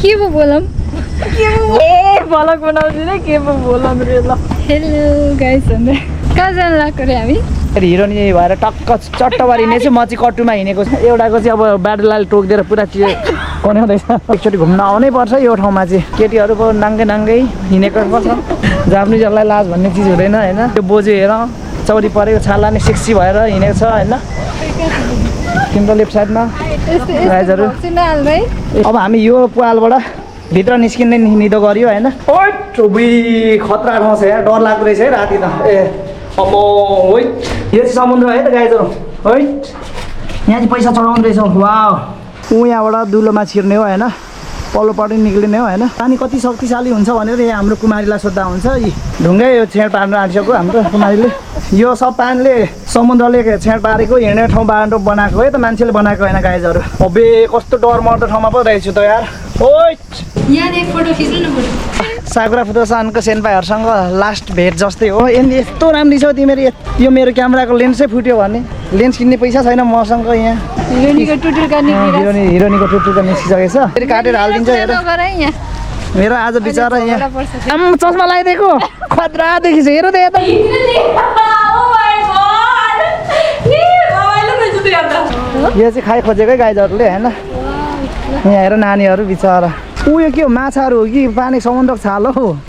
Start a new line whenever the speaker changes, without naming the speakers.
के पो बोलम
ए भलक बनाउँछु नि के पो बोलम रे ल
हेलो गाइस भन्दै कहाँ जानु लाग्यो रे हामी
हिरोनी भएर टक्क चट्टबारी हिँडेछु म चाहिँ कट्टुमा हिँडेको छु एउटाको चाहिँ अब बाटोलाई टोकिदिएर पुरा कन्याउँदैछ एकचोटि घुम्न आउनै पर्छ यो ठाउँमा चाहिँ केटीहरूको नाङ्गे नाङ्गै हिँडेको पर्छ जापानिजहरूलाई लाज भन्ने चिज हुँदैन होइन त्यो बोजू हेर चौरी परेको छाला नै सेक्सी भएर हिँडेको छ होइन तिम्रो लेफ्ट साइडमा गाइजहरू अब हामी यो पालबाट भित्र निस्किने निदो गऱ्यो होइन खतरा ठाउँ छ यार डर लाग्दो रहेछ है राति त ए अब है यो चाहिँ समुद्र है त गाइजहरू है यहाँ चाहिँ पैसा चढाउँदो रहेछ वा ऊ यहाँबाट दुलोमा छिर्ने हो होइन पल्लोपट्टि निक्लिने हो होइन पानी कति शक्तिशाली हुन्छ भनेर यहाँ हाम्रो कुमारीलाई सोद्धा हुन्छ यी ढुङ्गै यो छेड पार्नु आँटिसक्यो हाम्रो कुमारीले यो सब पानीले समुद्रले छेड पारेको हिँड्ने ठाउँ बाटो बनाएको है त मान्छेले बनाएको होइन गाइजहरू अबे कस्तो डर मर्दो ठाउँमा पो रहेछु त यार साकुरा फुटोसानको सेन्पाईहरूसँग लास्ट भेट जस्तै हो यदि यस्तो राम्री छौ तिमीहरू यो मेरो क्यामेराको लेन्सै फुट्यो भने लेन्स किन्ने पैसा छैन मसँग यहाँ हिरोनीको टुटुर्का निस्किसकेको छ फेरि काटेर हालिदिन्छ हेर मेरो आज बिचरा यहाँ चस्मा लगाइदिएको खतरा देखिन्छ हेर त यता यो चाहिँ खाइ खोजेकै गाइजहरूले होइन यहाँ हेर नानीहरू बिचरा उयो के हो माछाहरू हो कि पानी समुद्रको छाल हो